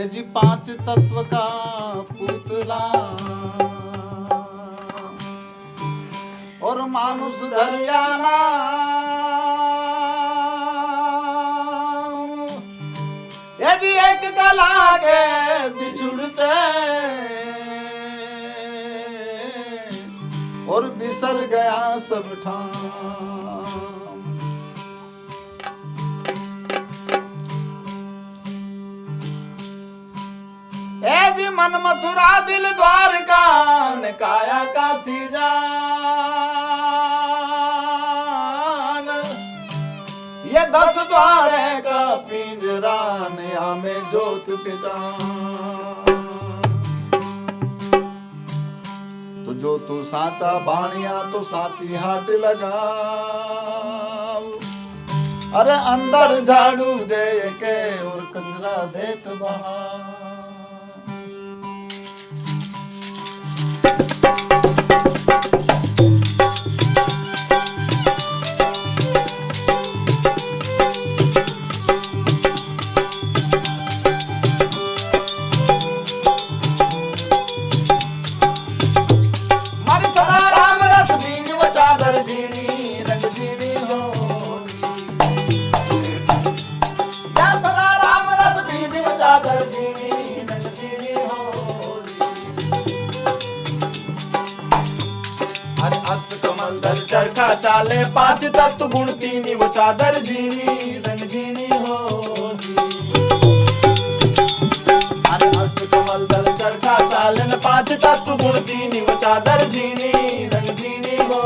ये जी पांच तत्व का पुतला और मानुष धरियाना ये जी एक गला के बिछुड़ते और बिसर गया सब ठाम। ए जी मन मथुरा दिल द्वारका ने काया काशी जान ये 10 द्वारे का पिंजरा ने हमें जोत पहचान। तो जो तू साचा बाणिया तो साची हाट लगा अरे अंदर झाड़ू दे के और कचरा देत बाहर। चरखा चाले 5 तत्व गुण 3 वो चादर जीनी रंग जीनी हो। अरे अष्ट कमल दल चरखा चाले 5 तत्व गुण 3 वो चादर जीनी रंग जीनी हो।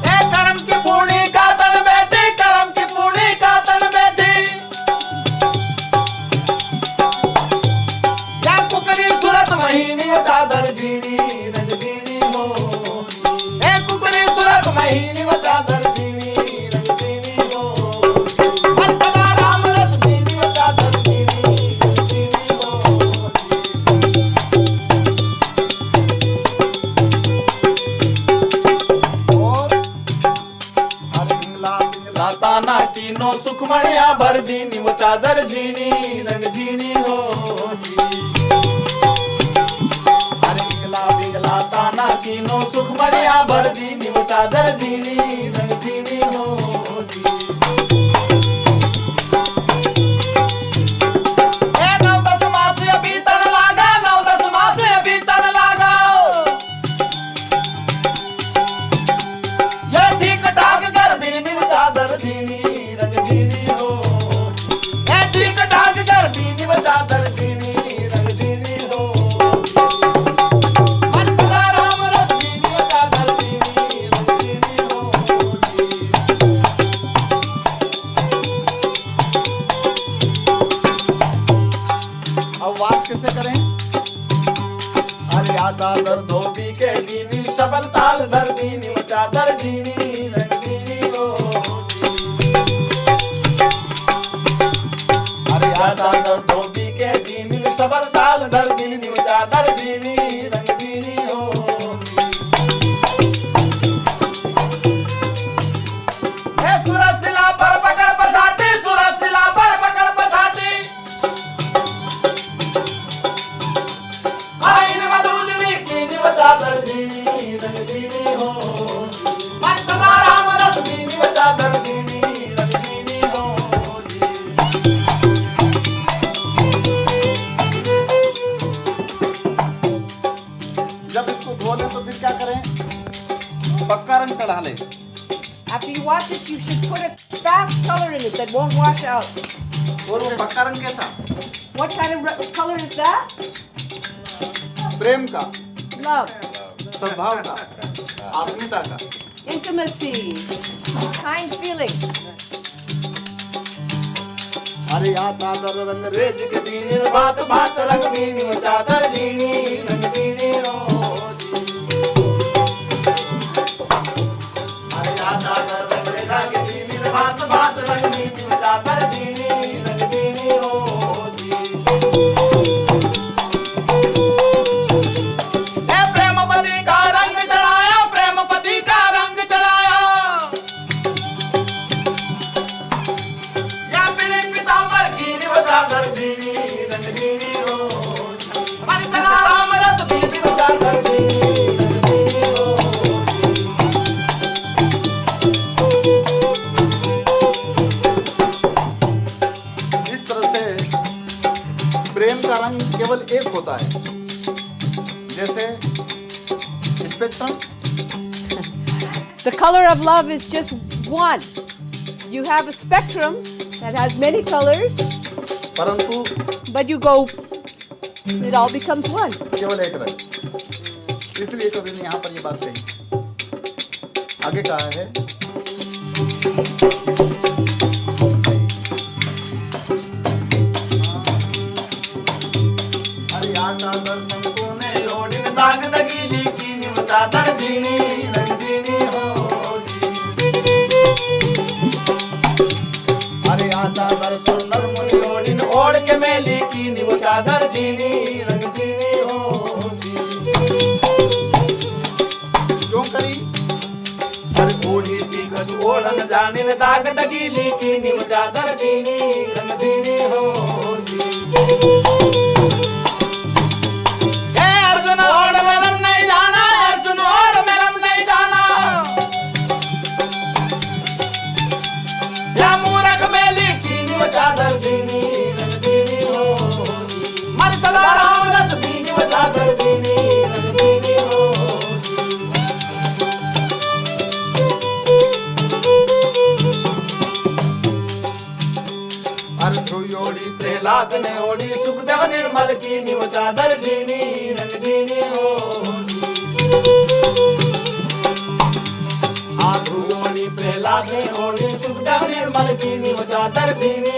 ए कर्म की पूर्णी का तन बैठी कर्म की पूर्णी का तन बैठी या कुकरी सूरत महीनी चादर जीनी रंग जीनी हो। ए कुकरी सूरत महीनी वो चादर जीनी रंग जीनी हो। सदा राम रस जीनी वो चादर जीनी रंग जीनी हो। और हर पिंगला पिंगला ताना कीनो सुखमणिया भर दीनी वो चादर जीनी रंग जीनी हो। बिगला ताना कीनो सुखमणिया भर दीनी वो चादर दीनी रंग दीनी हो। ए 9-10 मास अभी तन लागा 9-10 मास अभी तन लागा ये ठीक ठाक कर दीनी वो चादर दीनी रंग दीनी हो। ए ठीक ठाक कर दीनी वो चादर दीनी रंग दीनी हो। कैसे करें? अरे चादर धोबी के दीनी सबल ताल धर दीनी वो चादर दीनी रंग दीनी हो। अरे चादर धोबी के दीनी सबल ताल धर दीनी वो चादर दीनी रंग दीनी हो। ए सूरज सिला पर पकड़ पछाटी सूरज सिला पर पकड़ पछाटी चादर जीनी रंग जीनी हो। सदा राम रस जीनी वो चादर जीनी रंग जीनी हो। जब इसको धो ले तो फिर क्या करें? पक्का रंग चढ़ा ले। After you wash it, you should put a fast color in it that won't wash out. और वो पक्का रंग कैसा? What kind of color is that? प्रेम का, Love, सद्भाव का, आत्मीयता का, intimacy, kind feeling. अरे यहाँ चादर रंग रेज के दीनी बात बात रंग दीनी वो चादर दीनी रंग दीनी हो। अरे यहाँ चादर रंग रेज के दीनी बात बात रंग दीनी वो चादर दीनी रंग दीनी हो। एक होता है, जैसे spectrum. The color of love is just one. You have a spectrum that has many colors, परंतु but you go, it all becomes one. केवल एक रंग। इसलिए कवि ने यहाँ पर ये बात कही। आगे कहा है, अरे आका दर्शन को ने लोडिन दाग दगीली कीनी वो चादर जीनी रंग जीनी होगी। अरे आचा दर सुंदर मुनि लोडिन ओढ़ के मेली कीनी वो चादर जीनी रंग जीनी होगी। क्यों करी? अरे ओढ़ी थी कछु ओढ़न जाने न दाग दगीली कीनी वो चादर जीनी रंग जीनी होगी। हे अर्जुन ओढ़ मेरम नहीं जाना, अर्जुन ओढ़ मेरम नहीं जाना। या मूरख मेली कीनी वो चादर जीनी रंग जीनी होगी। मर सदा राम रस दीनी वो चादर जीनी रंग जीनी होगी। अरे ध्रुव ओढ़ी प्रहलाद ने ओढ़ी सुखदेव निर्मल कीनी वो चादर जीनी रंग जीनी होगी। हाँ ध्रुव ओढ़ी प्रहलाद ने ओढ़ी सुखदेव निर्मल कीनी वो चादर जीनी